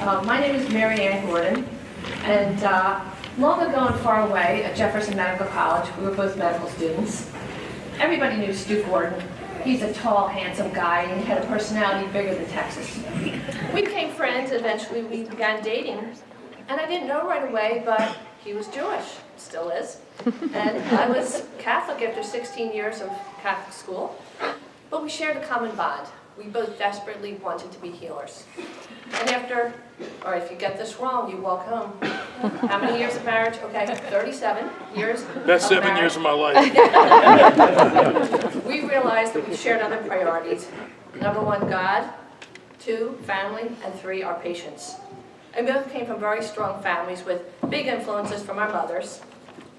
My name is Marian Gordon, and long ago and far away at Jefferson Medical College, we were both medical students. Everybody knew Stu Gordon. He's a tall, handsome guy, and he had a personality bigger than Texas. We became friends, and eventually we began dating. And I didn't know right away, but he was Jewish, still is. And I was Catholic after 16 years of Catholic school. But we shared a common bond. We both desperately wanted to be healers. And after, or if you get this wrong, you walk home. How many years of marriage? Okay, 37 years. That's 7 years of my life. We realized that we shared other priorities. Number 1, God. 2, family. And 3, our patients. And both came from very strong families with big influences from our mothers.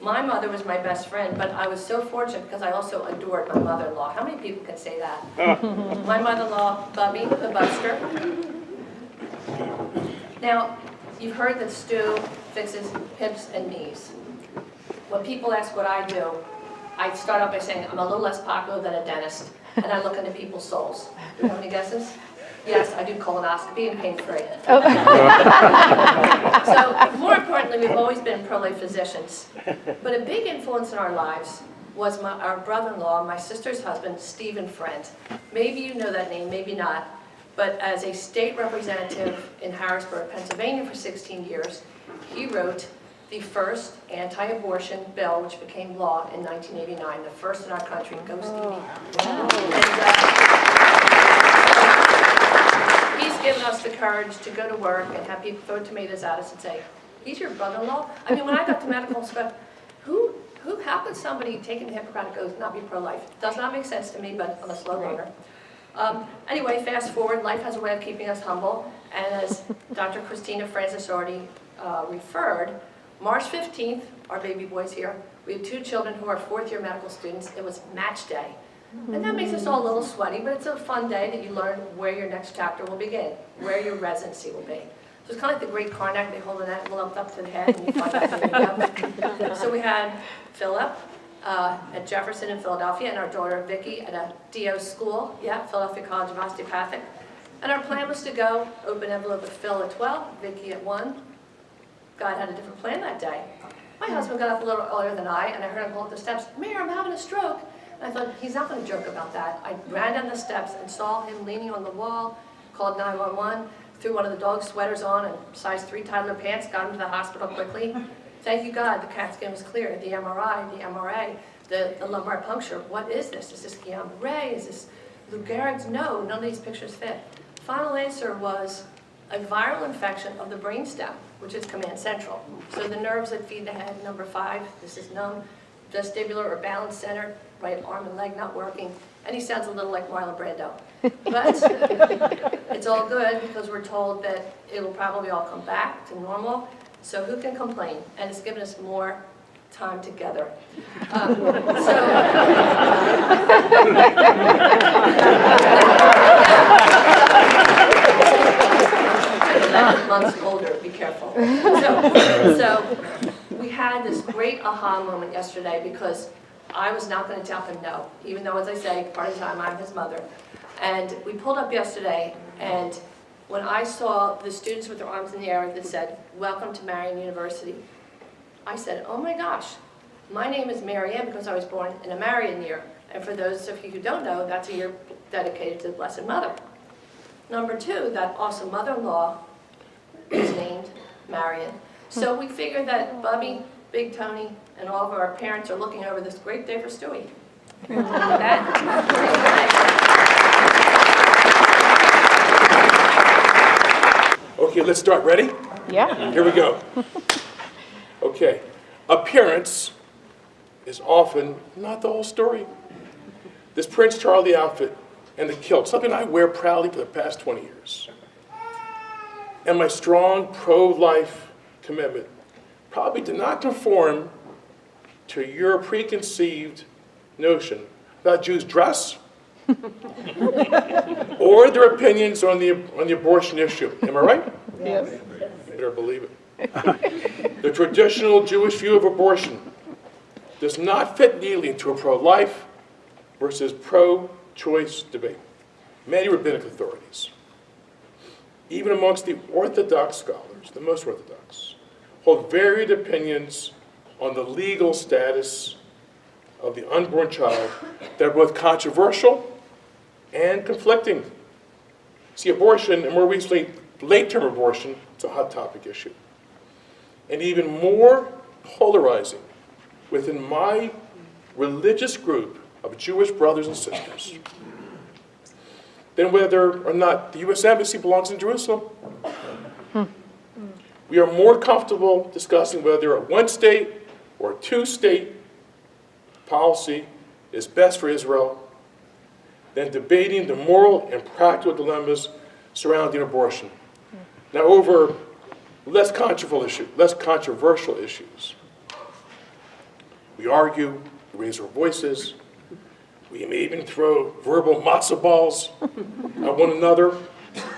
My mother was my best friend, but I was so fortunate because I also adored my mother-in-law. How many people can say that? My mother-in-law, Bubby, the Buster. Now, you've heard that Stu fixes hips and knees. When people ask what I do, I start out by saying I'm a little less popular than a dentist, and I look into people's souls. Do you have any guesses? Yes, I do colonoscopy and pain-free. Oh. So, more importantly, we've always been pro-life physicians. But a big influence in our lives was our brother-in-law, my sister's husband, Stephen Friend. Maybe you know that name, maybe not. But as a state representative in Harrisburg, Pennsylvania for 16 years, he wrote the first anti-abortion bill, which became law in 1989, the first in our country. Go Stevie. He's given us the courage to go to work and have people throw tomatoes at us and say, he's your brother-in-law? I mean, when I got to medical school, how could somebody taking the Hippocratic Oath not be pro-life? Does not make sense to me, but I'm a slow learner. Anyway, fast forward, life has a way of keeping us humble, and as Dr. Christina Francis already referred, March 15th, our baby boy's here, we had 2 children who are 4th-year medical students. It was match day. And that makes us all a little sweaty, but it's a fun day that you learn where your next chapter will begin, where your residency will be. So it's kind of like the Great Karnak, they hold an envelope up to the head and you find out where you go. So we had Philip at Jefferson in Philadelphia and our daughter Vicky at a DO school, Philadelphia College of Osteopathic. And our plan was to go, open envelope with Phil at 12, Vicky at 1. God had a different plan that day. My husband got up a little earlier than I, and I heard him go up the steps, Mayor, I'm having a stroke. I thought, he's not going to joke about that. I ran down the steps and saw him leaning on the wall, called 911, threw one of the dog's sweaters on and size 3 Tyler pants, got him to the hospital quickly. Thank you God, the CAT scan was clear. The MRI, the MRA, the lumbar puncture. What is this? Is this Guillain-Barré? Is this Lou Gehrig's? No, none of these pictures fit. Final answer was a viral infection of the brainstem, which is command central. So the nerves that feed the head, number 5, this is numb, vestibular or balance center, right arm and leg not working, and he sounds a little like Marlon Brando. But it's all good because we're told that it will probably all come back to normal, so who can complain? And it's given us more time together. 11 months older, be careful. So we had this great aha moment yesterday because I was not going to tell him no, even though, as I say, part of the time I'm his mother. And we pulled up yesterday, and when I saw the students with their arms in the air that said, "Welcome to Marian University," I said, oh my gosh, my name is Marian because I was born in a Marian year. And for those of you who don't know, that's a year dedicated to the Blessed Mother. Number 2, that awesome mother-in-law is named Marian. So we figured that Bubby, Big Tony, and all of our parents are looking over this great day for Stewie. Okay, let's start. Ready? Yeah. Here we go. Okay. Appearance is often not the whole story. This Prince Charlie outfit and the kilt, something I wear proudly for the past 20 years. And my strong pro-life commitment probably did not conform to your preconceived notion about Jews' dress or their opinions on the abortion issue. Am I right? Yes. Better believe it. The traditional Jewish view of abortion does not fit neatly into a pro-life versus pro-choice debate. Many rabbinic authorities even amongst the orthodox scholars, the most orthodox, hold varied opinions on the legal status of the unborn child that are both controversial and conflicting. See, abortion, and more recently, late-term abortion, it's a hot topic issue. And even more polarizing within my religious group of Jewish brothers and sisters than whether or not the U.S. Embassy belongs in Jerusalem. We are more comfortable discussing whether a one-state or a two-state policy is best for Israel than debating the moral and practical dilemmas surrounding abortion. Now, over less controversial issues, we argue, we raise our voices, we may even throw verbal matzo balls at one another,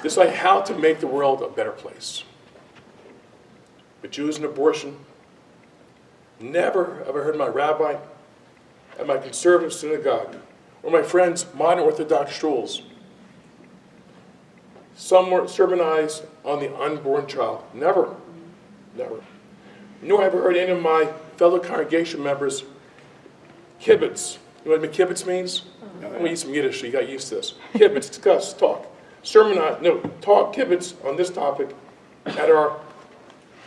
decide how to make the world a better place. But Jews and abortion, never have I heard my rabbi at my conservative synagogue or my friends' modern Orthodox shuls sermonize on the unborn child. Never. Never. Nor have I heard any of my fellow congregation members kibbutz. You know what kibbutz means? I'm going to use some Yiddish so you got used to this. Kibbutz, discuss, talk. Talk kibbutz on this topic at our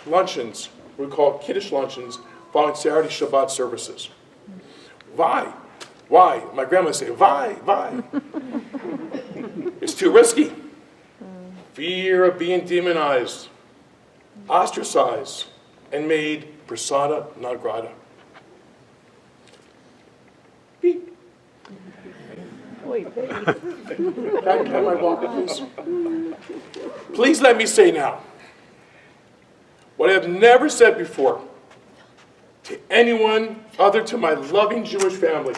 luncheons. We call Kiddush luncheons following Saturday Shabbat services. Why? Why? My grandma would say, why? It's too risky. Fear of being demonized, ostracized, and made persona non grata. Beep. Can I walk, please? Please let me say now what I have never said before to anyone other to my loving Jewish family.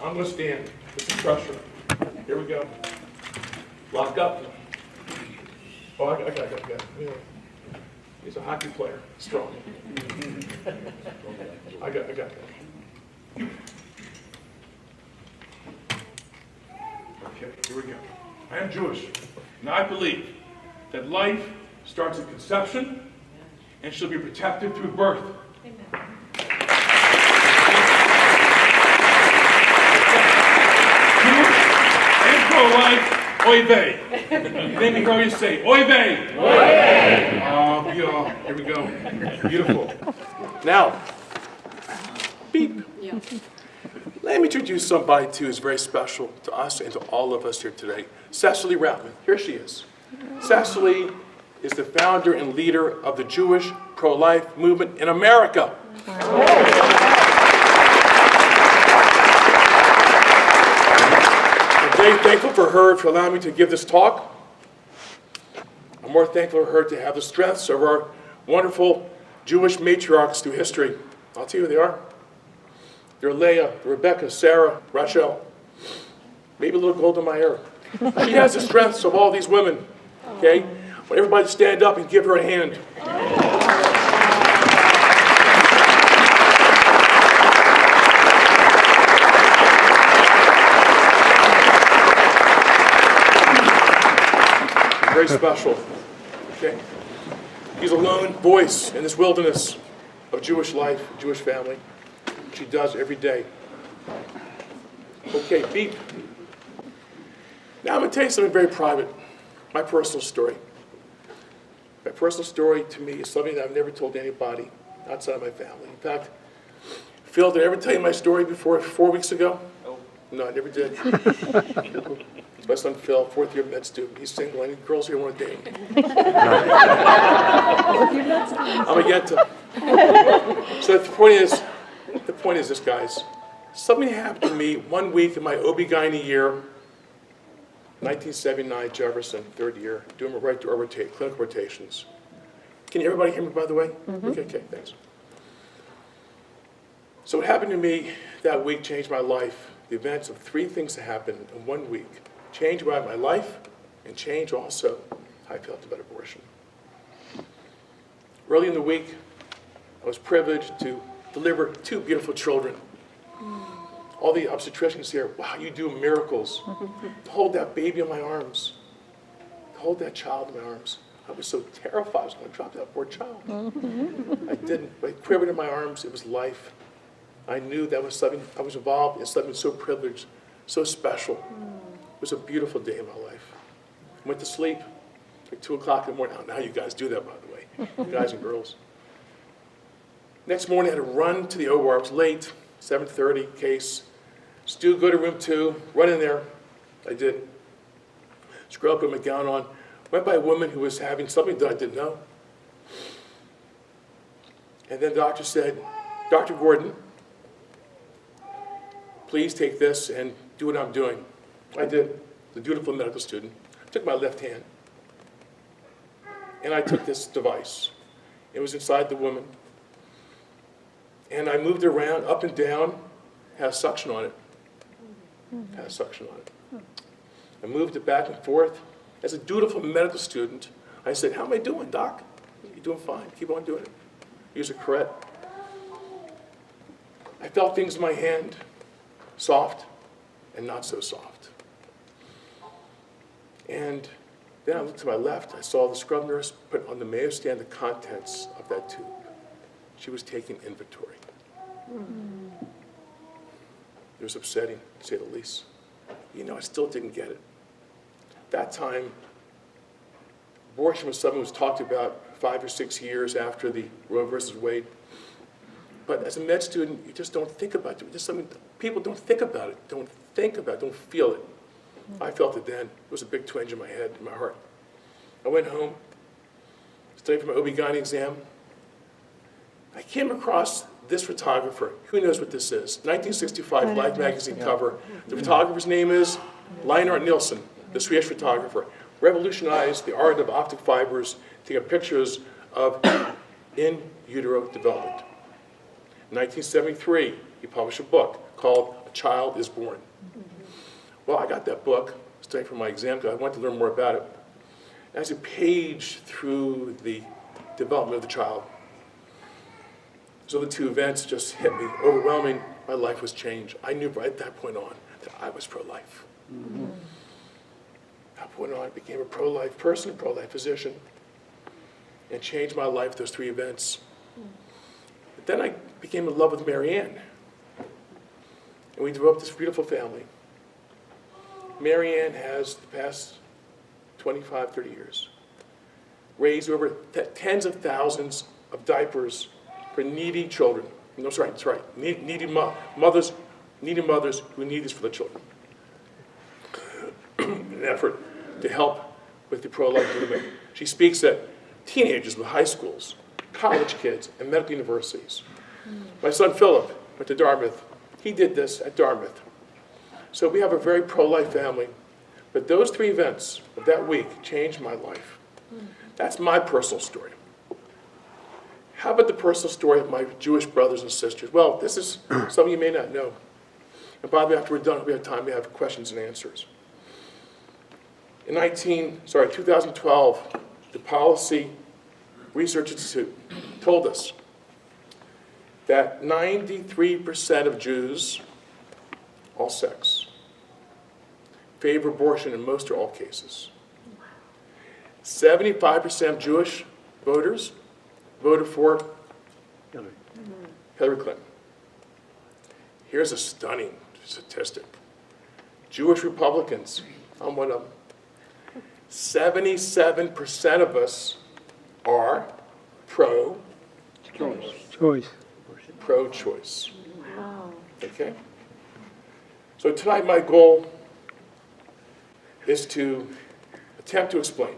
I'm going to stand with some pressure. Here we go. Lock up. Oh, I got it. Yeah. He's a hockey player. Strong. I got that. Okay, here we go. I am Jewish, and I believe that life starts at conception and shall be protected through birth. Amen. Jewish and pro-life, oy vey. Let me hear you say, oy vey. Oy vey. Oh, here we go. Beautiful. Now, beep. Yeah. Let me introduce somebody too who's very special to us and to all of us here today. Cecily Ratman. Here she is. Cecily is the founder and leader of the Jewish pro-life movement in America. I'm very thankful for her for allowing me to give this talk. I'm more thankful for her to have the strengths of our wonderful Jewish matriarchs through history. I'll tell you who they are. They're Leah, Rebecca, Sarah, Rachel, maybe a little gold in my hair. She has the strengths of all these women, okay? I want everybody to stand up and give her a hand. Very special, okay? She's a lone voice in this wilderness of Jewish life, Jewish family. She does every day. Okay, beep. Now I'm going to tell you something very private, my personal story. My personal story to me is something that I've never told anybody outside of my family. In fact, Phil, did I ever tell you my story before 4 weeks ago? No, I never did. It's my son Phil, fourth year med student. He's single. Any girls here want to date him? I'm a yenta. So the point is this, guys. Something happened to me 1 week in my OB-GYN year, 1979, Jefferson, third year, doing my right to clinical rotations. Can everybody hear me, by the way? Mm-hmm. Okay, thanks. So what happened to me that week changed my life. The events of 3 things that happened in 1 week changed my life and changed also how I felt about abortion. Early in the week, I was privileged to deliver 2 beautiful children. All the obstetricians here, wow, you do miracles. To hold that baby in my arms, hold that child in my arms. I was so terrified I was going to drop that poor child. I didn't. But it quivered in my arms. It was life. I knew that was something, I was involved in something so privileged, so special. It was a beautiful day in my life. I went to sleep at 2 o'clock in the morning. Now you guys do that, by the way, you guys and girls. Next morning, I had to run to the OR. I was late, 7:30 case. Stu, go to room 2, run in there. I did. Screwed up, put my gown on. Went by a woman who was having something that I didn't know. And then the doctor said, Dr. Gordon, please take this and do what I'm doing. I did. The dutiful medical student. I took my left hand, and I took this device. It was inside the woman. And I moved it around, up and down, had a suction on it. Had a suction on it. I moved it back and forth. As a dutiful medical student, I said, how am I doing, doc? You're doing fine. Keep on doing it. Use a curette. I felt things in my hand, soft and not so soft. And then I looked to my left. I saw the scrub nurse put on the Mayo stand the contents of that tube. She was taking inventory. It was upsetting, to say the least. You know, I still didn't get it. That time, abortion was something that was talked about 5 or 6 years after the Roe versus Wade. But as a med student, you just don't think about it. Just something people don't think about it, don't feel it. I felt it then. It was a big twinge in my head, in my heart. I went home, studied for my OB-GYN exam. I came across this photographer. Who knows what this is? 1965 Life magazine cover. The photographer's name is Leinart Nielsen, the Swedish photographer. Revolutionized the art of optic fibers, taking pictures of in utero development. In 1973, he published a book called A Child is Born. Well, I got that book, studying for my exam, because I wanted to learn more about it. As I paged through the development of the child, so the two events just hit me, overwhelming. My life was changed. I knew right at that point on that I was pro-life. From that point on, I became a pro-life person, pro-life physician, and changed my life, those 3 events. But then I became in love with Marian, and we developed this beautiful family. Marian has, the past 25, 30 years, raised over tens of thousands of diapers for needy children. No, that's right, that's right. Needy mothers who need this for the children. In an effort to help with the pro-life movement. She speaks at teenagers with high schools, college kids, and medical universities. My son Philip went to Dartmouth. He did this at Dartmouth. So we have a very pro-life family. But those 3 events of that week changed my life. That's my personal story. How about the personal story of my Jewish brothers and sisters? Well, this is something you may not know. And by the way, after we're done, we have time to have questions and answers. In 2012, the Policy Research Institute told us that 93% of Jews, all sex, favor abortion in most or all cases. 75% of Jewish voters voted for Hillary Clinton. Here's a stunning statistic. Jewish Republicans, I'm one of them. 77% of us are pro-choice. Pro-choice. Wow. Okay? So tonight my goal is to attempt to explain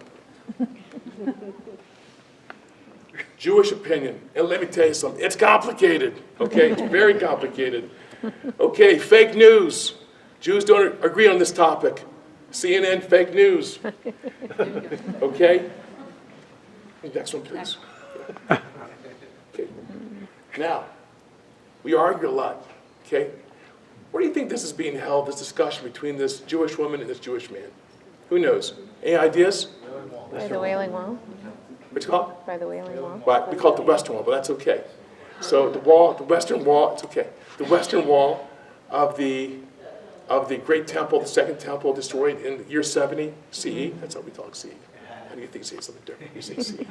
Jewish opinion. And let me tell you something, it's complicated, okay? It's very complicated. Okay, fake news. Jews don't agree on this topic. CNN, fake news. Okay? Next one, please. Okay. Now, we argue a lot, okay? Where do you think this is being held, this discussion between this Jewish woman and this Jewish man? Who knows? Any ideas? By the Wailing Wall? What's it called? By the Wailing Wall? Right, we call it the Western Wall, but that's okay. So the wall, the Western Wall, it's okay. The Western Wall of the of the great temple, the second temple destroyed in year 70 CE. That's how we talk CE. How do you think CE is something different? You say CE.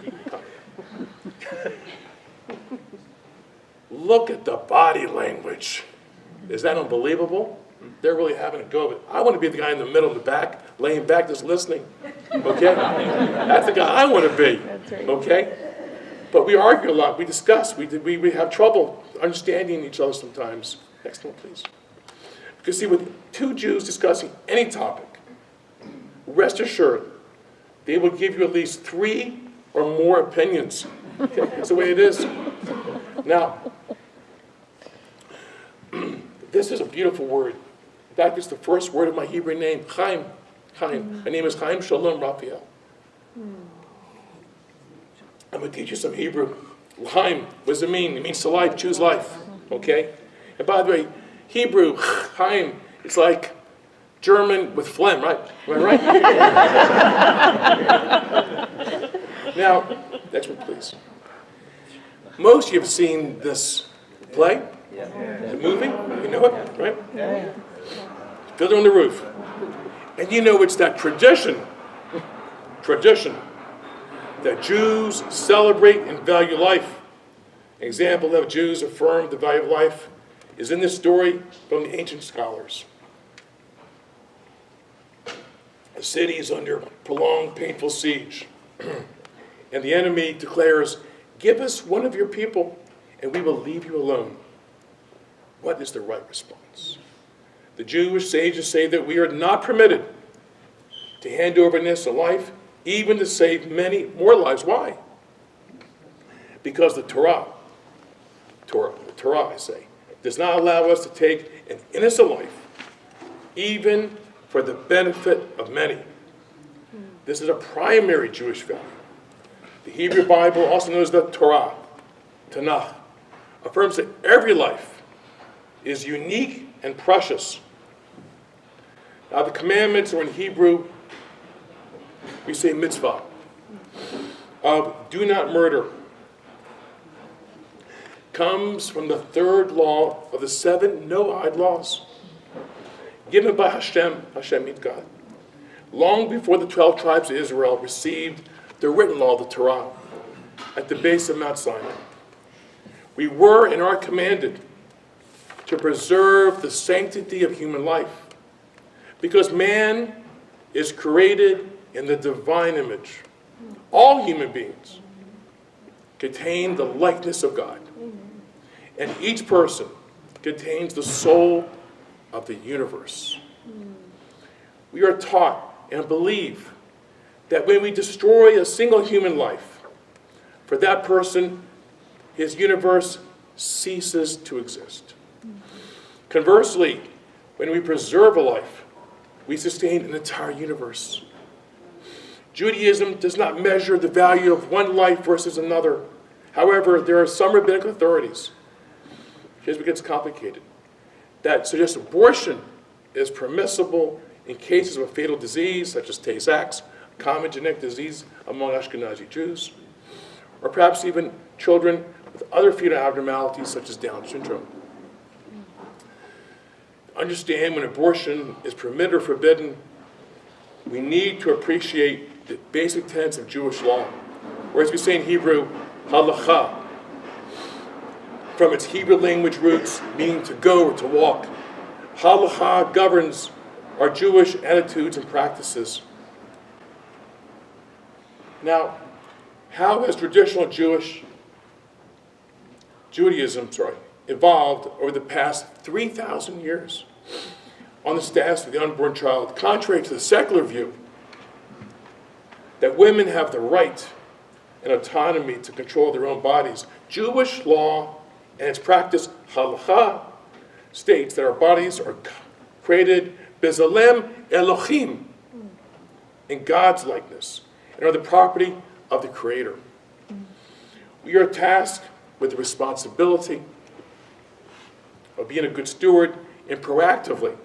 Look at the body language. Is that unbelievable? They're really having a go of it. I want to be the guy in the middle, in the back, laying back, just listening. Okay? That's the guy I want to be. That's right. Okay? But we argue a lot. We discuss. We have trouble understanding each other sometimes. Next one, please. Because see, with two Jews discussing any topic, rest assured, they will give you at least 3 or more opinions. Okay? That's the way it is. Now, this is a beautiful word. In fact, it's the first word of my Hebrew name, Chaim. Chaim. My name is Chaim Shalom Raphael. I'm going to teach you some Hebrew. Chaim, what does it mean? It means to life, choose life. Okay? And by the way, Hebrew, Chaim, it's like German with phlegm, right? Am I right? Now, next one, please. Most of you have seen this play, the movie. You know it, right? Fiddler on the Roof. And you know it's that tradition that Jews celebrate and value life. An example of Jews affirm the value of life is in this story from the ancient scholars. The city is under prolonged, painful siege. And the enemy declares, "Give us one of your people, and we will leave you alone." What is the right response? The Jewish sages say that we are not permitted to hand over an innocent life, even to save many more lives. Why? Because the Torah, I say, does not allow us to take an innocent life, even for the benefit of many. This is a primary Jewish value. The Hebrew Bible, also known as the Torah, Tanakh, affirms that every life is unique and precious. Now, the commandments are in Hebrew, we say mitzvah, of do not murder, comes from the 3rd law of the 7 Noahide laws, given by Hashem means God, long before the 12 tribes of Israel received the written law of the Torah at the base of Mount Sinai. We were and are commanded to preserve the sanctity of human life, because man is created in the divine image. All human beings contain the likeness of God, and each person contains the soul of the universe. We are taught and believe that when we destroy a single human life, for that person, his universe ceases to exist. Conversely, when we preserve a life, we sustain an entire universe. Judaism does not measure the value of one life versus another. However, there are some rabbinic authorities, here's where it gets complicated, that suggest abortion is permissible in cases of a fatal disease, such as Tay-Sachs, a common genetic disease among Ashkenazi Jews, or perhaps even children with other fetal abnormalities, such as Down syndrome. Understand when abortion is permitted or forbidden, we need to appreciate the basic tenets of Jewish law, or as we say in Hebrew, halacha, from its Hebrew language roots, meaning to go or to walk. Halacha governs our Jewish attitudes and practices. Now, how has traditional Judaism evolved over the past 3,000 years on the status of the unborn child, contrary to the secular view that women have the right and autonomy to control their own bodies? Jewish law and its practice, halacha, states that our bodies are created bezalem Elohim, in God's likeness, and are the property of the Creator. We are tasked with the responsibility of being a good steward and proactively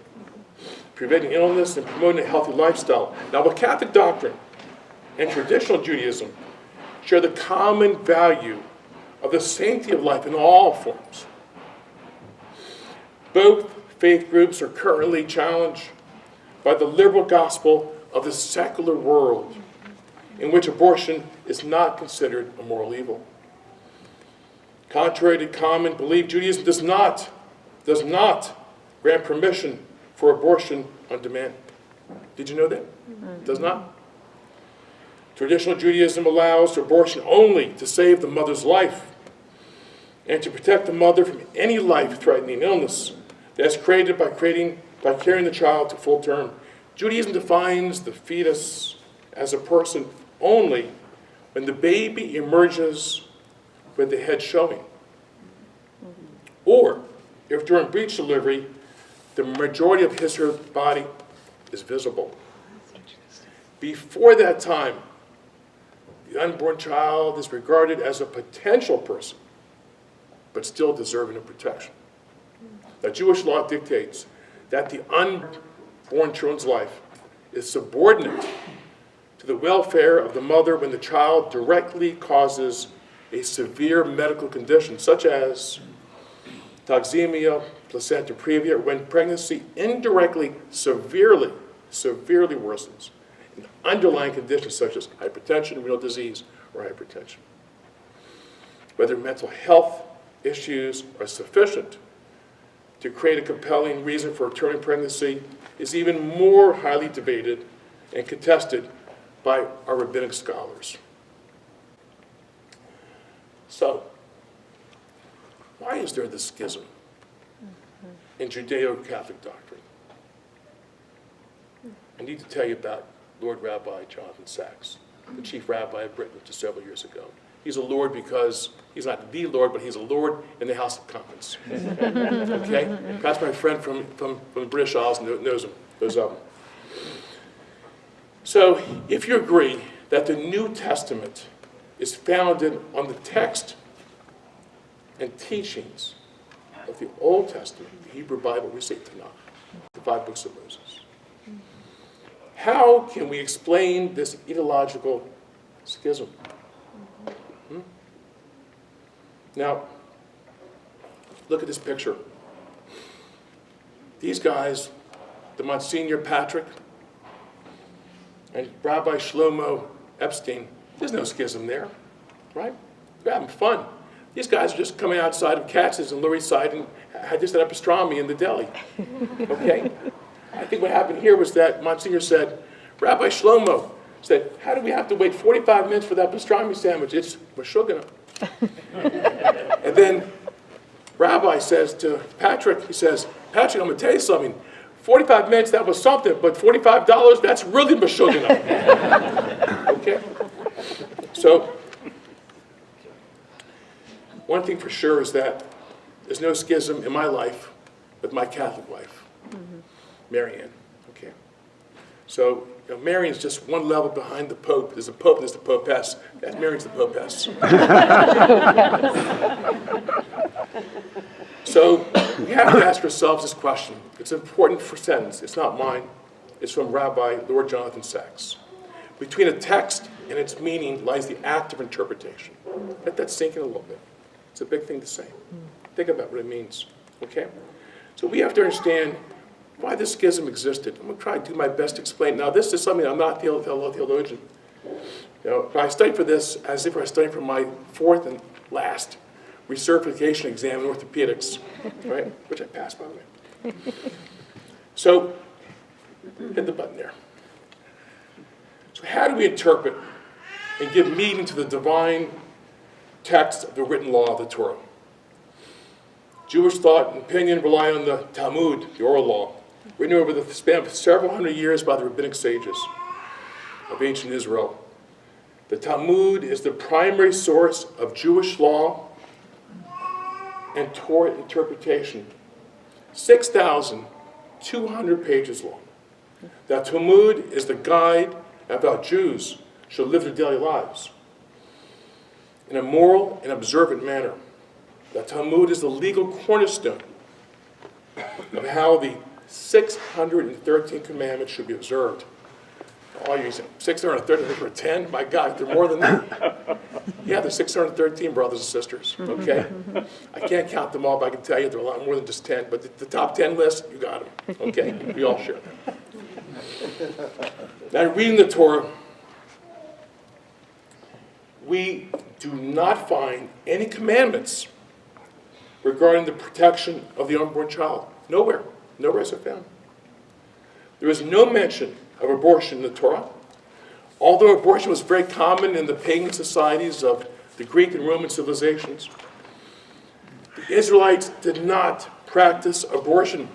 preventing illness and promoting a healthy lifestyle. Now, the Catholic doctrine and traditional Judaism share the common value of the sanctity of life in all forms. Both faith groups are currently challenged by the liberal gospel of the secular world, in which abortion is not considered a moral evil. Contrary to common belief, Judaism does not grant permission for abortion on demand. Did you know that? It does not. Traditional Judaism allows abortion only to save the mother's life and to protect the mother from any life-threatening illness that's created by carrying the child to full term. Judaism defines the fetus as a person only when the baby emerges with the head showing, or if during breech delivery the majority of his or her body is visible. Before that time, the unborn child is regarded as a potential person, but still deserving of protection. Now, Jewish law dictates that the unborn children's life is subordinate to the welfare of the mother when the child directly causes a severe medical condition, such as toxemia, placenta previa, or when pregnancy indirectly severely worsens in underlying conditions such as hypertension, renal disease, or hypertension. Whether mental health issues are sufficient to create a compelling reason for returning pregnancy is even more highly debated and contested by our rabbinic scholars. So, why is there this schism in Judeo-Catholic doctrine? I need to tell you about Lord Rabbi Jonathan Sacks, the chief rabbi of Britain just several years ago. He's a Lord because he's not the Lord, but he's a Lord in the House of Commons. Okay? That's my friend from the British Isles knows of him. So, if you agree that the New Testament is founded on the text and teachings of the Old Testament, the Hebrew Bible, we say Tanakh, the 5 books of Moses, how can we explain this ideological schism? Now, look at this picture. These guys, the Monsignor Patrick and Rabbi Shlomo Epstein, there's no schism there, right? They're having fun. These guys are just coming outside of Katz's and Lower East Side and had just had pastrami in the deli, okay? I think what happened here was that Monsignor said, Rabbi Shlomo said, how do we have to wait 45 minutes for that pastrami sandwich? It's Meshuggah. And then Rabbi says to Patrick, he says, Patrick, I'm going to tell you something. 45 minutes, that was something, but $45, that's really Meshuggah. Okay? So, one thing for sure is that there's no schism in my life with my Catholic wife, Marian. Okay? So, Marian's just one level behind the Pope. There's a Pope, there's the Popess. That's Marian's the Popess. So we have to ask ourselves this question. It's an important sentence. It's not mine. It's from Rabbi Lord Jonathan Sacks. Between a text and its meaning lies the act of interpretation. Let that sink in a little bit. It's a big thing to say. Think about what it means. Okay? So we have to understand why this schism existed. I'm going to try to do my best to explain. Now, this is something I'm not a theologian. But I studied for this as if I was studying for my 4th and last recertification exam in orthopedics, right? Which I passed, by the way. So, hit the button there. So how do we interpret and give meaning to the divine text of the written law of the Torah? Jewish thought and opinion rely on the Talmud, the oral law, written over the span of several hundred years by the rabbinic sages of ancient Israel. The Talmud is the primary source of Jewish law and Torah interpretation, 6,200 pages long. The Talmud is the guide of how Jews should live their daily lives in a moral and observant manner. The Talmud is the legal cornerstone of how the 613 commandments should be observed. All you say, 613 for 10? My God, they're more than that. Yeah, there's 613 brothers and sisters, okay? I can't count them all, but I can tell you there are a lot more than just 10, but the top 10 list, you got them, okay? We all share them. Now, reading the Torah, we do not find any commandments regarding the protection of the unborn child. Nowhere. Nowhere is it found. There is no mention of abortion in the Torah. Although abortion was very common in the pagan societies of the Greek and Roman civilizations, the Israelites did not practice abortion.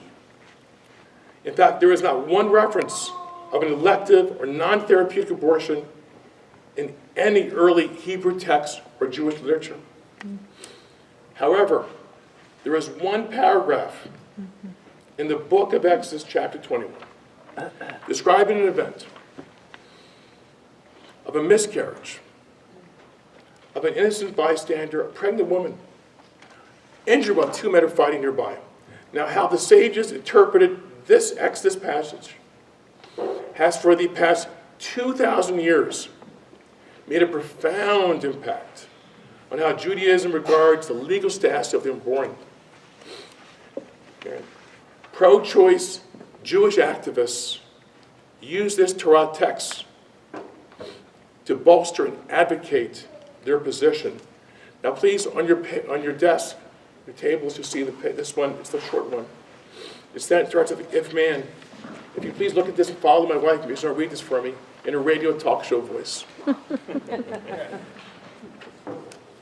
In fact, there is not one reference of an elective or non-therapeutic abortion in any early Hebrew text or Jewish literature. However, there is one paragraph in the book of Exodus, chapter 21, describing an event of a miscarriage of an innocent bystander, a pregnant woman, injured while two men are fighting nearby. Now, how the sages interpreted this Exodus passage has for the past 2,000 years made a profound impact on how Judaism regards the legal status of the unborn. Pro-choice Jewish activists use this Torah text to bolster and advocate their position. Now, please, on your desk, your tables, you see this one. It's the short one. It starts with "if man." If you please look at this and follow my wife, she's going to read this for me in a radio talk show voice.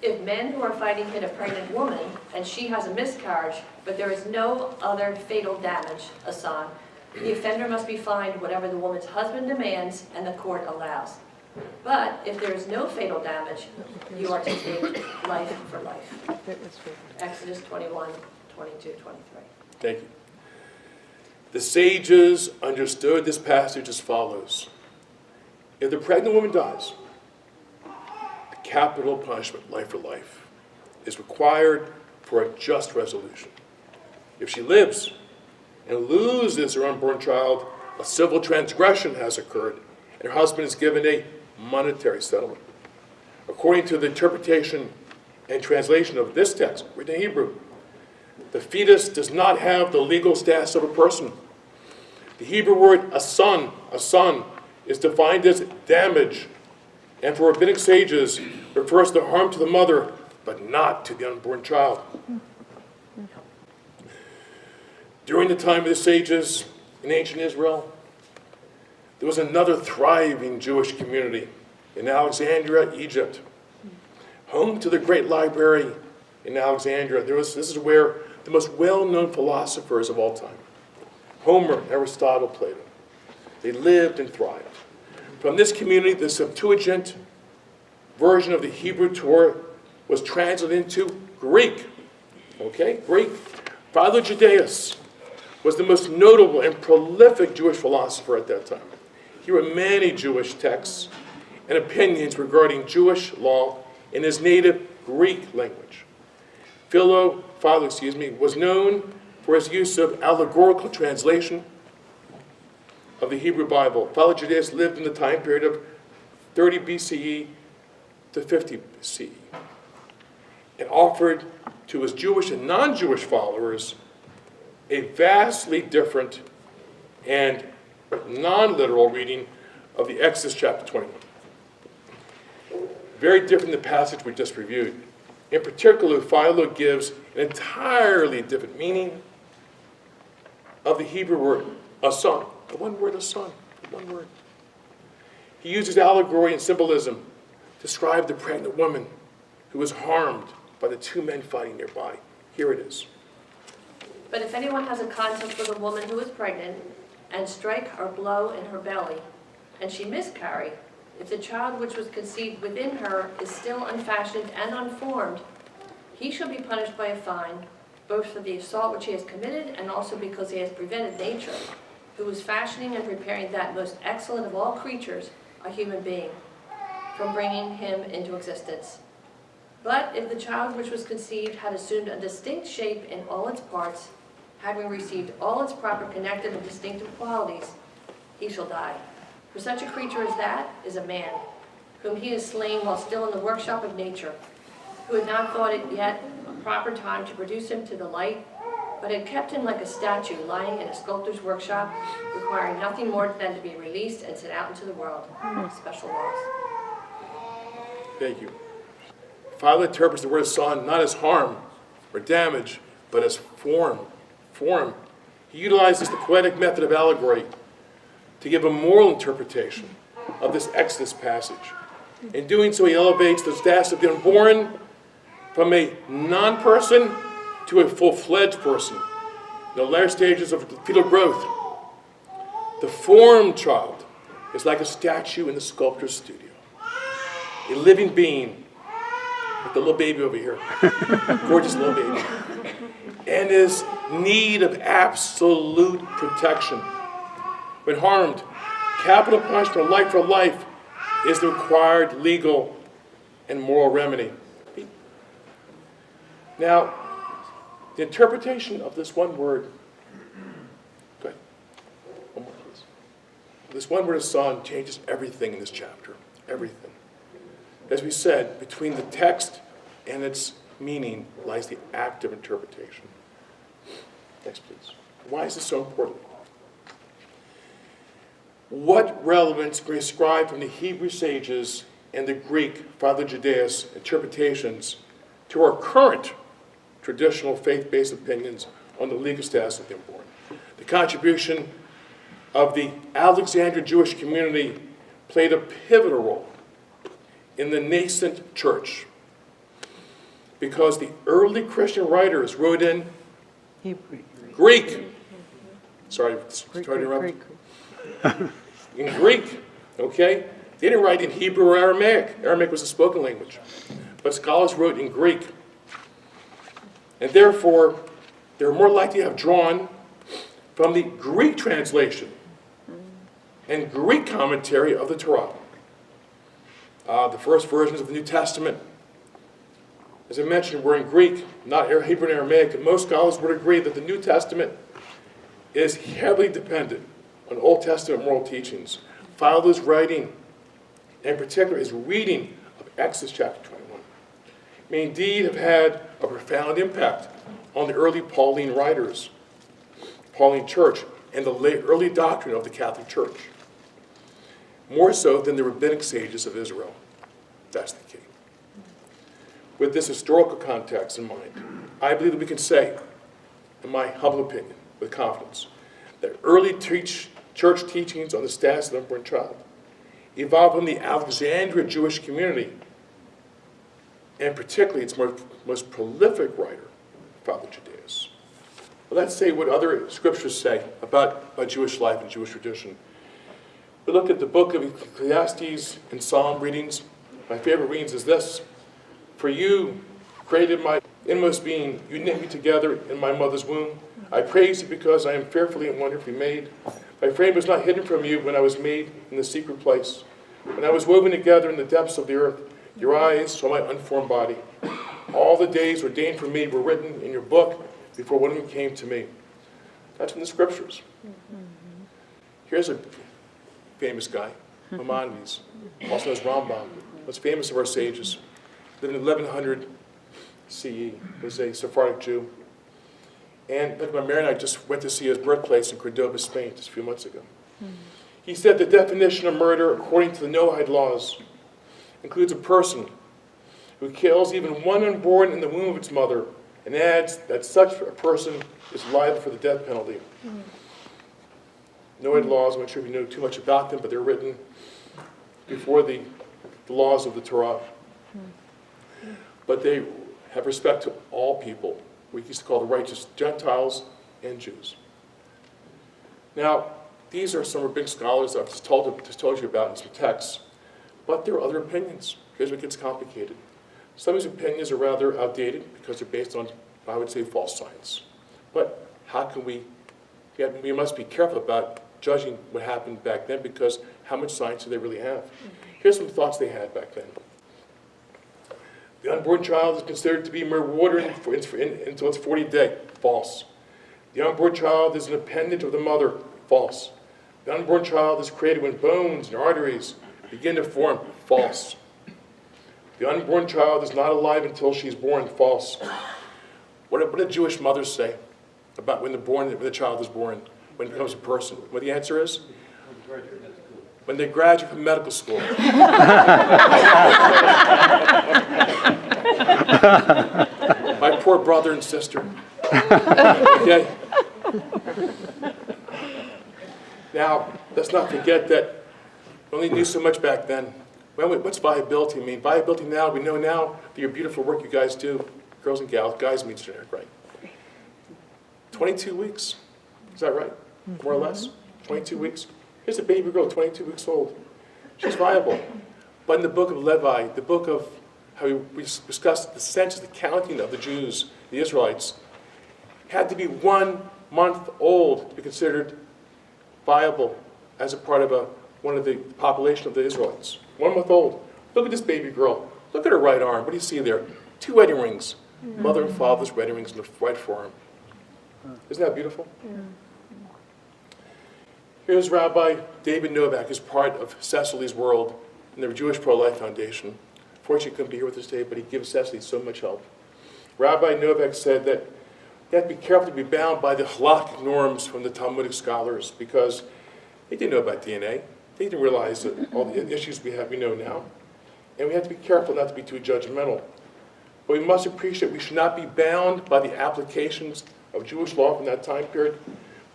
If men who are fighting hit a pregnant woman and she has a miscarriage, but there is no other fatal damage, asan, the offender must be fined whatever the woman's husband demands and the court allows. But if there is no fatal damage, you are to take life for life. Exodus 21, 22, 23. Thank you. The sages understood this passage as follows. If the pregnant woman dies, a capital punishment, life for life, is required for a just resolution. If she lives and loses her unborn child, a civil transgression has occurred, and her husband is given a monetary settlement. According to the interpretation and translation of this text, written in Hebrew, the fetus does not have the legal status of a person. The Hebrew word asan, is defined as damage, and for rabbinic sages refers to harm to the mother, but not to the unborn child. During the time of the sages in ancient Israel, there was another thriving Jewish community in Alexandria, Egypt. Home to the great library in Alexandria, this is where the most well-known philosophers of all time, Homer, Aristotle, Plato, they lived and thrived. From this community, the Septuagint version of the Hebrew Torah was translated into Greek. Okay, Greek. Philo Judaeus was the most notable and prolific Jewish philosopher at that time. He wrote many Jewish texts and opinions regarding Jewish law in his native Greek language. Philo, was known for his use of allegorical translation of the Hebrew Bible. Philo Judaeus lived in the time period of 30 BCE to 50 BCE and offered to his Jewish and non-Jewish followers a vastly different and non-literal reading of the Exodus chapter 21. Very different than the passage we just reviewed. In particular, Philo gives an entirely different meaning of the Hebrew word asan. The one word asan, one word. He uses allegory and symbolism to describe the pregnant woman who was harmed by the two men fighting nearby. Here it is. But if anyone has a contest with a woman who is pregnant and strike or blow in her belly, and she miscarry, if the child which was conceived within her is still unfashioned and unformed, he shall be punished by a fine, both for the assault which he has committed and also because he has prevented nature, who is fashioning and preparing that most excellent of all creatures, a human being, from bringing him into existence. But if the child which was conceived had assumed a distinct shape in all its parts, having received all its proper connected and distinctive qualities, he shall die. For such a creature as that is a man, whom he has slain while still in the workshop of nature, who had not thought it yet a proper time to produce him to the light, but had kept him like a statue lying in a sculptor's workshop, requiring nothing more than to be released and sent out into the world. Special laws. Thank you. Father interprets the word son not as harm or damage, but as form. Form. He utilizes the poetic method of allegory to give a moral interpretation of this Exodus passage. In doing so, he elevates the status of the unborn from a non-person to a full-fledged person in the later stages of fetal growth. The formed child is like a statue in the sculptor's studio, a living being, like the little baby over here, gorgeous little baby, and is need of absolute protection. When harmed, capital punishment, life for life, is the required legal and moral remedy. Now, the interpretation of this one word, go ahead, one more please. This one word of son changes everything in this chapter, everything. As we said, between the text and its meaning lies the act of interpretation. Next, please. Why is this so important? What relevance can we ascribe from the Hebrew sages and the Greek Father Judaeus interpretations to our current traditional faith-based opinions on the legal status of the unborn? The contribution of the Alexandrian Jewish community played a pivotal role in the nascent church because the early Christian writers wrote in Greek. Sorry to interrupt. In Greek, okay? They didn't write in Hebrew or Aramaic. Aramaic was a spoken language. But scholars wrote in Greek. And therefore, they're more likely to have drawn from the Greek translation and Greek commentary of the Torah. The first versions of the New Testament, as I mentioned, were in Greek, not Hebrew and Aramaic, and most scholars would agree that the New Testament is heavily dependent on Old Testament moral teachings. Father's writing, in particular his reading of Exodus chapter 21, may indeed have had a profound impact on the early Pauline writers, Pauline church, and the early doctrine of the Catholic Church. More so than the rabbinic sages of Israel. That's the key. With this historical context in mind, I believe that we can say, in my humble opinion, with confidence, that early church teachings on the status of the unborn child evolved from the Alexandria Jewish community, and particularly its most prolific writer, Father Judaeus. Well, let's say what other scriptures say about Jewish life and Jewish tradition. We look at the book of Ecclesiastes and Psalm readings. My favorite readings is this: "For you created my inmost being, you knit me together in my mother's womb. I praise you because I am fearfully and wonderfully made. My frame was not hidden from you when I was made in the secret place. When I was woven together in the depths of the earth, your eyes saw my unformed body. All the days ordained for me were written in your book before one of them came to me." That's from the scriptures. Here's a famous guy, Maimonides, also known as Rambam, most famous of our sages. Lived in 1100 CE, was a Sephardic Jew. And my Marian and I just went to see his birthplace in Cordoba, Spain, just a few months ago. He said the definition of murder, according to the Noahide laws, includes a person who kills even one unborn in the womb of its mother, and adds that such a person is liable for the death penalty. Noahide laws, I'm not sure if you know too much about them, but they're written before the laws of the Torah. But they have respect to all people. We used to call the righteous Gentiles and Jews. Now, these are some big scholars I've just told you about in some texts, but there are other opinions. Here's what gets complicated. Some of these opinions are rather outdated because they're based on, I would say, false science. But how can we must be careful about judging what happened back then, because how much science do they really have? Here's some thoughts they had back then. The unborn child is considered to be mere water until its 40th day. False. The unborn child is an appendage of the mother. False. The unborn child is created when bones and arteries begin to form. False. The unborn child is not alive until she's born. False. What did Jewish mothers say about when the child is born, when it becomes a person? What the answer is? When they graduate from medical school. My poor brother and sister. Okay. Now, let's not forget that we only knew so much back then. Well, what's viability mean? Viability now, we know now that your beautiful work you guys do, girls and gals, guys means generic, right? 22 weeks. Is that right? More or less? 22 weeks? Here's a baby girl, 22 weeks old. She's viable. But in the book of Levi, the book of how we discussed the census, the counting of the Jews, the Israelites, had to be 1 month old to be considered viable as a part of one of the population of the Israelites. 1 month old. Look at this baby girl. Look at her right arm. What do you see there? 2 wedding rings. Mother and father's wedding rings in the right forearm. Isn't that beautiful? Here's Rabbi David Novak, who's part of Cecily's World and the Jewish Pro-Life Foundation. Fortunately, he couldn't be here with us today, but he gives Cecily so much help. Rabbi Novak said that you have to be careful to be bound by the halakhic norms from the Talmudic scholars because they didn't know about DNA. They didn't realize that all the issues we know now. And we have to be careful not to be too judgmental. But we must appreciate we should not be bound by the applications of Jewish law from that time period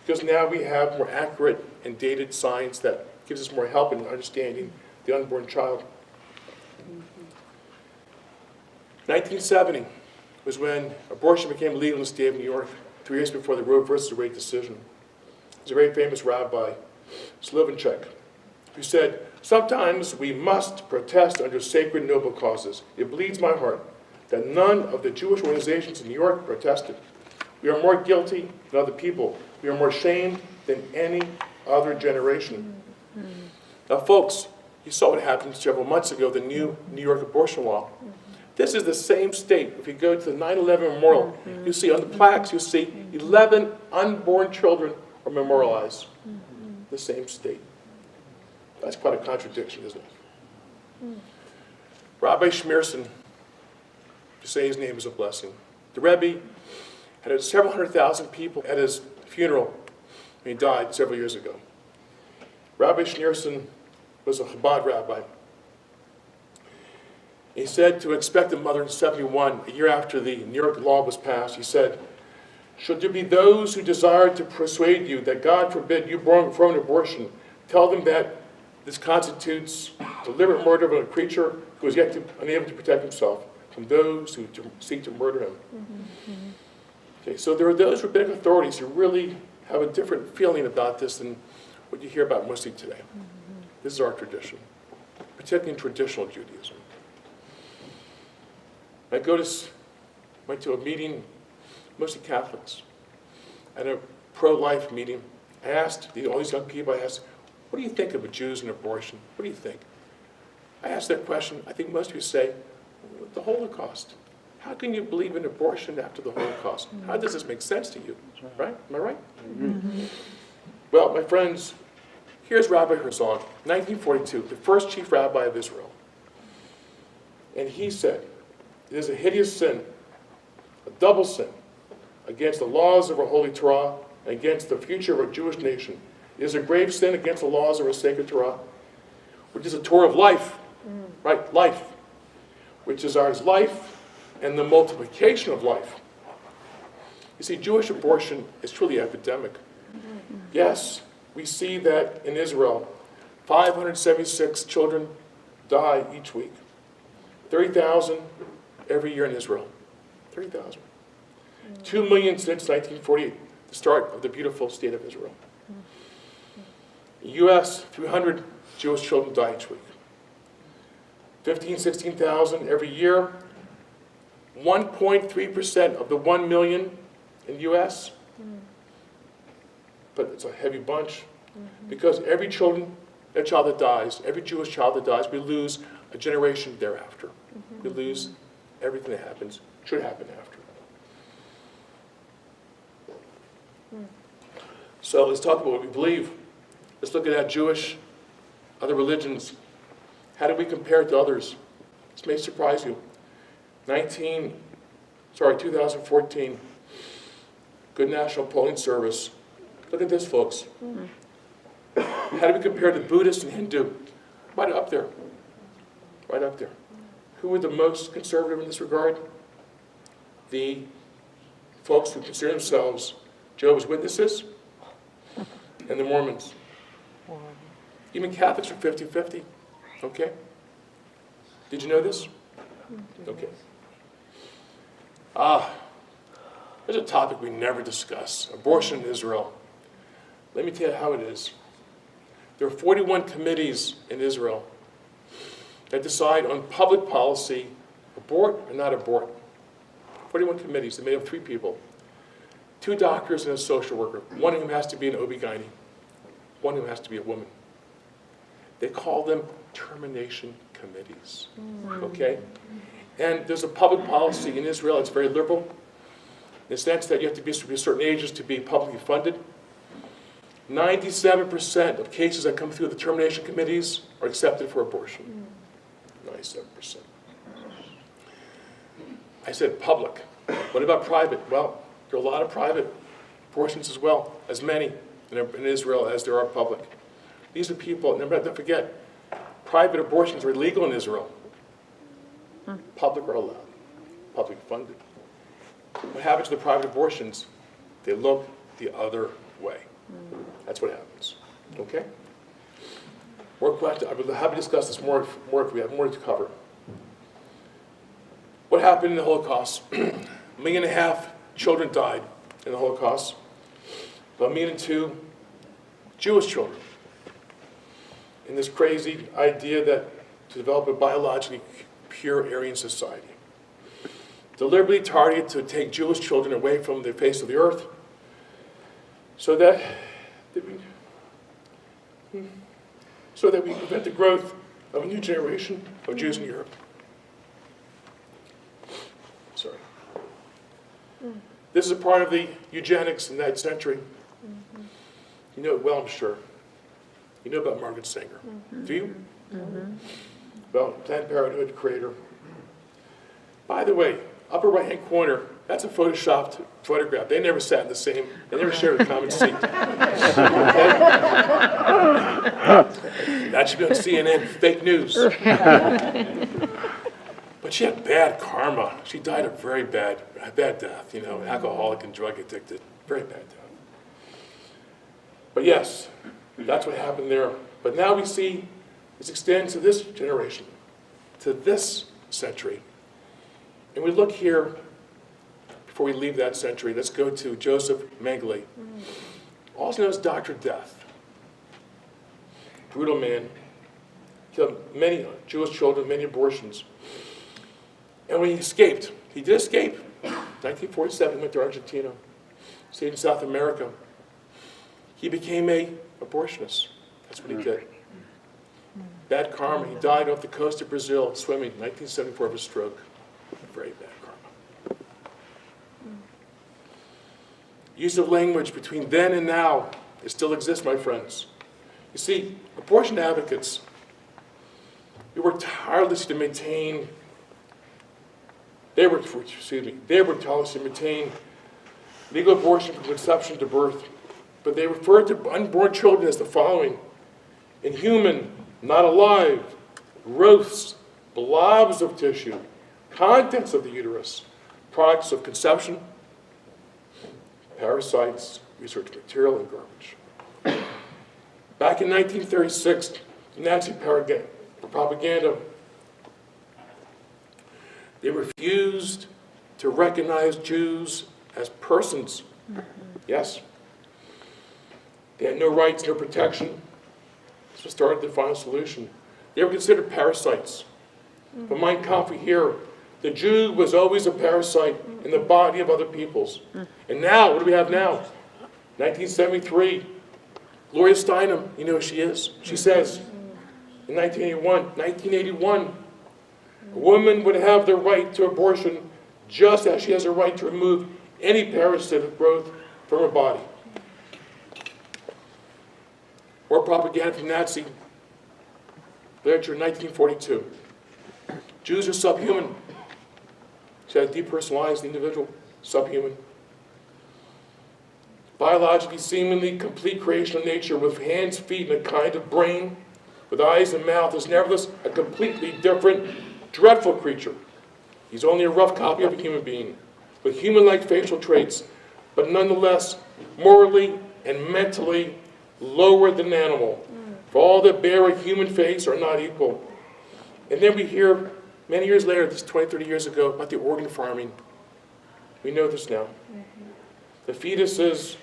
because now we have more accurate and dated science that gives us more help in understanding the unborn child. 1970 was when abortion became legal in the state of New York, 3 years before the Roe versus Wade decision. There's a very famous rabbi, Slovenchek, who said, "Sometimes we must protest under sacred noble causes. It bleeds my heart that none of the Jewish organizations in New York protested. We are more guilty than other people. We are more shamed than any other generation." Now, folks, you saw what happened several months ago, the new New York abortion law. This is the same state. If you go to the 9/11 memorial, you see on the plaques, you see 11 unborn children are memorialized. The same state. That's quite a contradiction, isn't it? Rabbi Schmierson, to say his name is a blessing. The Rebbe had several 100,000 people at his funeral when he died several years ago. Rabbi Schmierson was a Chabad rabbi. He said to expectant mother in 71, a year after the New York law was passed, he said, "Should there be those who desire to persuade you that God forbid you perform an abortion, tell them that this constitutes deliberate murder of a creature who is yet unable to protect himself from those who seek to murder him." Okay, so there are those rabbinic authorities who really have a different feeling about this than what you hear about mostly today. This is our tradition, particularly in traditional Judaism. I went to a meeting, mostly Catholics, at a pro-life meeting. I asked all these young people, what do you think of Jews and abortion? What do you think? I asked that question, I think most of you say, the Holocaust. How can you believe in abortion after the Holocaust? How does this make sense to you? Right? Am I right? Well, my friends, here's Rabbi Herzog, 1942, the first chief rabbi of Israel. And he said, "It is a hideous sin, a double sin, against the laws of our holy Torah and against the future of our Jewish nation. It is a grave sin against the laws of our sacred Torah, which is a Torah of life," right? Life, which is ours life and the multiplication of life. You see, Jewish abortion is truly epidemic. Yes, we see that in Israel, 576 children die each week. 30,000 every year in Israel. 30,000. 2 million since 1948, the start of the beautiful state of Israel. In the U.S., 300 Jewish children die each week. 15,000, 16,000 every year. 1.3% of the 1 million in the U.S. But it's a heavy bunch because every child that dies, every Jewish child that dies, we lose a generation thereafter. We lose everything that happens, should happen after. So let's talk about what we believe. Let's look at how Jewish, other religions How do we compare to others? This may surprise you. 2014, Good National Polling Service. Look at this, folks. How do we compare to Buddhist and Hindu? Right up there. Right up there. Who are the most conservative in this regard? The folks who consider themselves Jehovah's Witnesses and the Mormons. Even Catholics are 50-50. Okay? Did you know this? Okay. There's a topic we never discuss. Abortion in Israel. Let me tell you how it is. There are 41 committees in Israel that decide on public policy, abort or not abort. 41 committees. They're made of 3 people. 2 doctors and a social worker. One of whom has to be an OB-GYN. One who has to be a woman. They call them termination committees. Okay? And there's a public policy in Israel that's very liberal, in the sense that you have to be certain ages to be publicly funded. 97% of cases that come through the termination committees are accepted for abortion. 97%. I said public. What about private? Well, there are a lot of private abortions as well, as many in Israel as there are public. These are people, never don't forget, private abortions are illegal in Israel. Public are allowed, public funded. What happens to the private abortions? They look the other way. That's what happens. Okay? More questions? I would be happy to discuss this more if we have more to cover. What happened in the Holocaust? 1.5 million children died in the Holocaust. About 1.2 million Jewish children. In this crazy idea that to develop a biologically pure Aryan society. Deliberately targeted to take Jewish children away from the face of the earth so that we prevent the growth of a new generation of Jews in Europe. Sorry. This is a part of the eugenics in that century. You know it well, I'm sure. You know about Margaret Sanger. Do you? Well, Planned Parenthood creator. By the way, upper right-hand corner, that's a photoshopped photograph. They never sat in the same, they never shared a common seat. Okay? That should be on CNN, fake news. But she had bad karma. She died a very bad death, alcoholic and drug addicted. Very bad death. But yes, that's what happened there. But now we see this extends to this generation, to this century. And we look here, before we leave that century, let's go to Joseph Mengele, also known as Dr. Death. Brutal man, killed many Jewish children, many abortions. And when he escaped, he did escape. 1947, went to Argentina, stayed in South America. He became an abortionist. That's what he did. Bad karma. He died off the coast of Brazil, swimming, 1974 of a stroke. Very bad karma. Use of language between then and now, it still exists, my friends. You see, abortion advocates, we work tirelessly to maintain, they work tirelessly to maintain legal abortion from conception to birth. But they refer to unborn children as the following: inhuman, not alive, growths, blobs of tissue, contents of the uterus, products of conception, parasites, research material, and garbage. Back in 1936, Nazi propaganda, they refused to recognize Jews as persons. Yes. They had no rights, no protection. This was started the final solution. They were considered parasites. But Mein Kampf, we hear, the Jew was always a parasite in the body of other peoples. And now, what do we have now? 1973, Gloria Steinem, you know who she is? She says, in 1981, a woman would have the right to abortion just as she has a right to remove any parasitic growth from her body. Or propaganda from Nazi. literature, 1942. Jews are subhuman. She had depersonalized the individual, subhuman. Biologically, seemingly complete creation of nature with hands, feet, and a kind of brain, with eyes and mouth, is nevertheless a completely different, dreadful creature. He's only a rough copy of a human being, with human-like facial traits, but nonetheless morally and mentally lower than an animal. For all that bear a human face are not equal. And then we hear, many years later, this 20, 30 years ago, about the organ farming. We know this now. The fetus is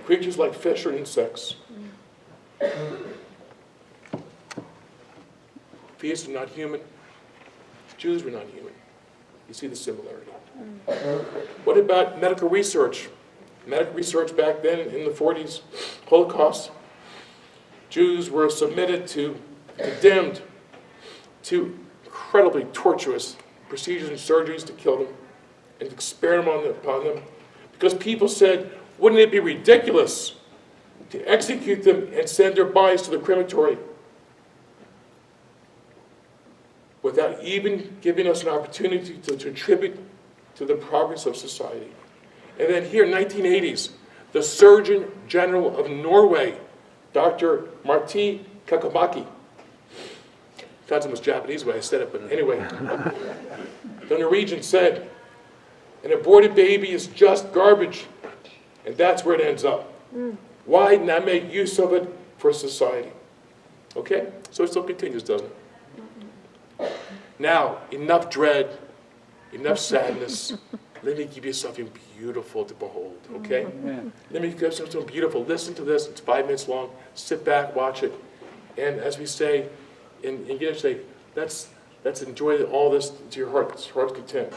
creatures like fish or insects. Fetus are not human. Jews were not human. You see the similarity. What about medical research? Medical research back then in the 40s, Holocaust, Jews were submitted to, condemned to incredibly torturous procedures and surgeries to kill them and experiment upon them, because people said, wouldn't it be ridiculous to execute them and send their bodies to the crematory without even giving us an opportunity to contribute to the progress of society? And then here, 1980s, the Surgeon General of Norway, Dr. Martti Kakamaki, sounds almost Japanese when I said it, but anyway, the Norwegian said, an aborted baby is just garbage, and that's where it ends up. Why not make use of it for society? Okay? So it still continues, doesn't it? Now, enough dread, enough sadness. Let me give you something beautiful to behold, okay? Let me give you something beautiful. Listen to this. It's 5 minutes long. Sit back, watch it. And as we say in Yiddish, say, let's enjoy all this to your heart's content.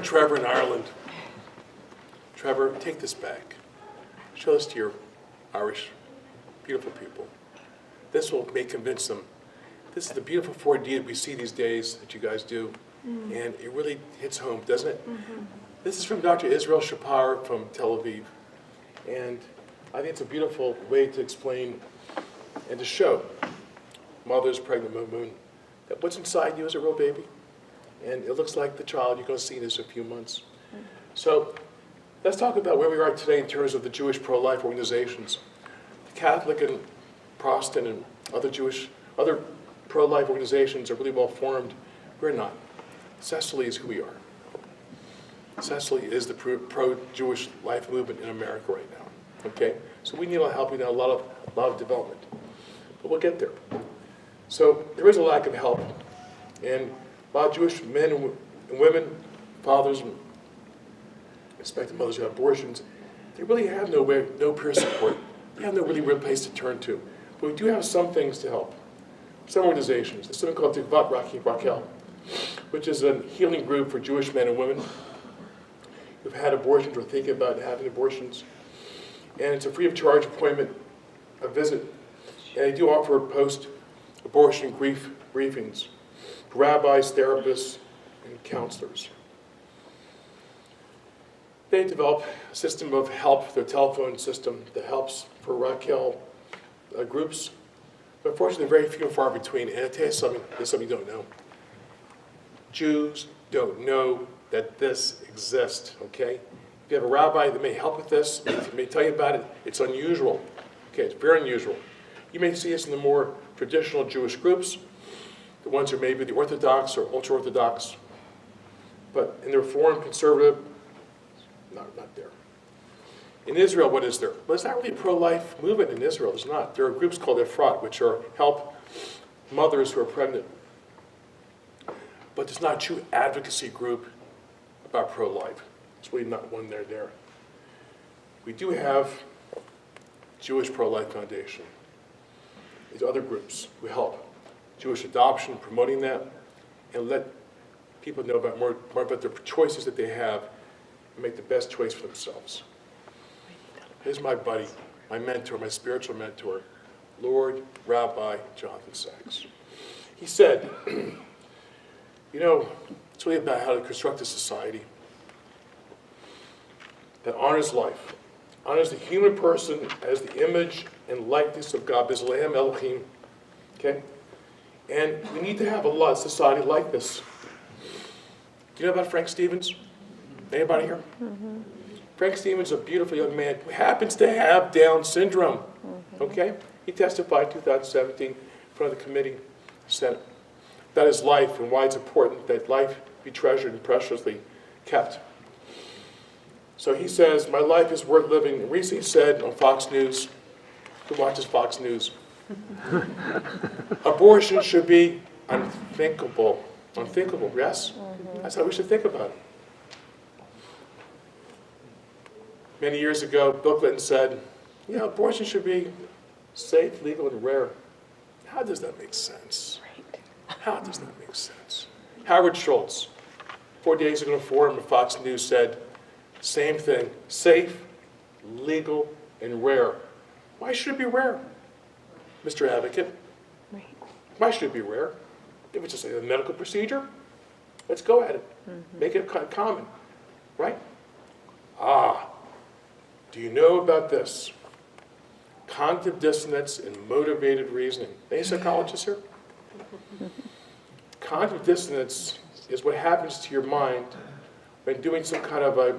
friend Trevor in Ireland. Trevor, take this back. Show this to your Irish, beautiful people. This will convince them. This is the beautiful 4D that we see these days that you guys do, and it really hits home, doesn't it? This is from Dr. Israel Shapar from Tel Aviv, and I think it's a beautiful way to explain and to show mothers pregnant with moon that what's inside you is a real baby, and it looks like the child you're going to see in a few months. So let's talk about where we are today in terms of the Jewish pro-life organizations. The Catholic and Protestant and other pro-life organizations are really well formed. We're not. Cecily is who we are. Cecily is the pro-Jewish life movement in America right now. Okay, so we need a lot of help. We need a lot of development, but we'll get there. So there is a lack of help, and a lot of Jewish men and women, fathers, and expectant mothers who have abortions, they really have no peer support. They have no really real place to turn to. But we do have some things to help. Some organizations. There's something called TIKVAT, which is a healing group for Jewish men and women who've had abortions or thinking about having abortions. And it's a free of charge appointment, a visit. And they do offer post-abortion grief briefings for rabbis, therapists, and counselors. They develop a system of help, their telephone system that helps for Raquel groups. But unfortunately, very few and far between. And I'll tell you something, there's something you don't know. Jews don't know that this exists, okay? If you have a rabbi that may help with this, may tell you about it, it's unusual. Okay, it's very unusual. You may see this in the more traditional Jewish groups, the ones who may be the Orthodox or ultra-Orthodox. But in the Reformed, conservative, not there. In Israel, what is there? Well, it's not really a pro-life movement in Israel. There's not. There are groups called EPIDEMIC, which are help mothers who are pregnant. But there's not a true advocacy group about pro-life. There's really not one there. We do have Jewish Pro-Life Foundation. These other groups who help Jewish adoption, promoting that, and let people know about more about their choices that they have and make the best choice for themselves. Here's my buddy, my mentor, my spiritual mentor, Lord Rabbi Jonathan Sachs. He said, you know, it's really about how to construct a society that honors life, honors the human person as the image and likeness of God, B'Tselem Elohim, okay? And we need to have a society like this. Do you know about Frank Stevens? Anybody here? Mm-hmm. Frank Stevens is a beautiful young man who happens to have Down syndrome, okay? He testified in 2017 in front of the committee, Senate, about his life and why it's important that life be treasured and preciously kept. So he says, my life is worth living. And recently said on Fox News, who watches Fox News? Abortion should be unthinkable. Unthinkable, yes? That's how we should think about it. Many years ago, Bill Clinton said, you know, abortion should be safe, legal, and rare. How does that make sense? How does that make sense? Howard Schultz, 4 days ago in a forum at Fox News said, same thing, safe, legal, and rare. Why should it be rare, Mr. Advocate? Right. Why should it be rare? If it's just a medical procedure, let's go at it. Make it common, right? Do you know about this? Cognitive dissonance and motivated reasoning. Any psychologists here? Cognitive dissonance is what happens to your mind when doing some kind of a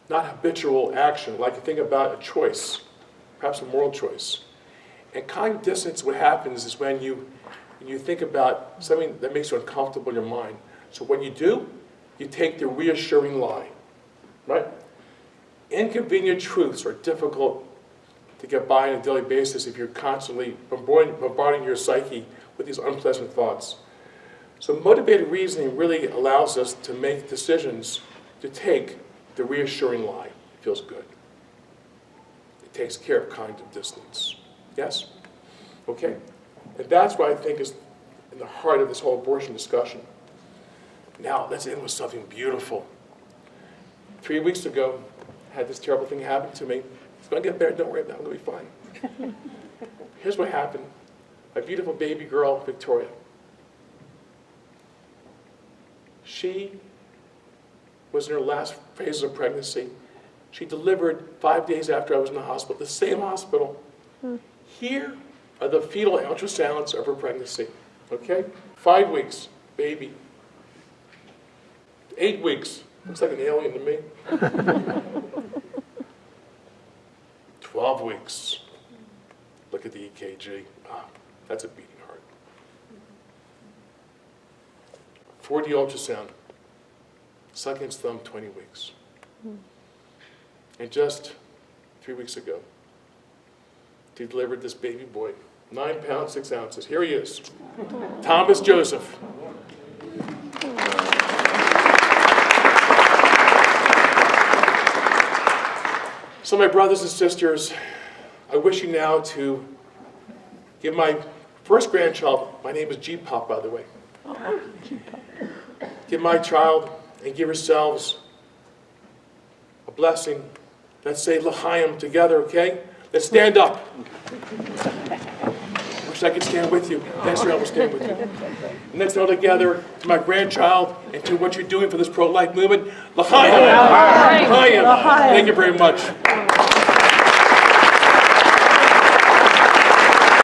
not habitual action, like you think about a choice, perhaps a moral choice. And cognitive dissonance, what happens is when you think about something that makes you uncomfortable in your mind. So when you do, you take the reassuring lie, right? Inconvenient truths are difficult to get by on a daily basis if you're constantly bombarding your psyche with these unpleasant thoughts. So motivated reasoning really allows us to make decisions to take the reassuring lie. It feels good. It takes care of cognitive dissonance. Yes? Okay? And that's what I think is in the heart of this whole abortion discussion. Now, let's end with something beautiful. 3 weeks ago, I had this terrible thing happen to me. It's going to get better, don't worry about it, I'm going to be fine. Here's what happened. My beautiful baby girl, Victoria. She was in her last phase of pregnancy. She delivered 5 days after I was in the hospital, the same hospital. Here are the fetal ultrasounds of her pregnancy, okay? 5 weeks, baby. 8 weeks, looks like an alien to me. 12 weeks, look at the EKG. Ah, that's a beating heart. 4D ultrasound, second thumb, 20 weeks. And just 3 weeks ago, he delivered this baby boy, 9 pounds, 6 ounces. Here he is, Thomas Joseph. So my brothers and sisters, I wish you now to give my first grandchild, my name is G-Pop, by the way. Give my child and give yourselves a blessing. Let's say L'chaim together, okay? Let's stand up. Wish I could stand with you. Thanks for helping stand with you. And let's all together to my grandchild and to what you're doing for this pro-life movement. L'chaim. L'chaim. Thank you very much.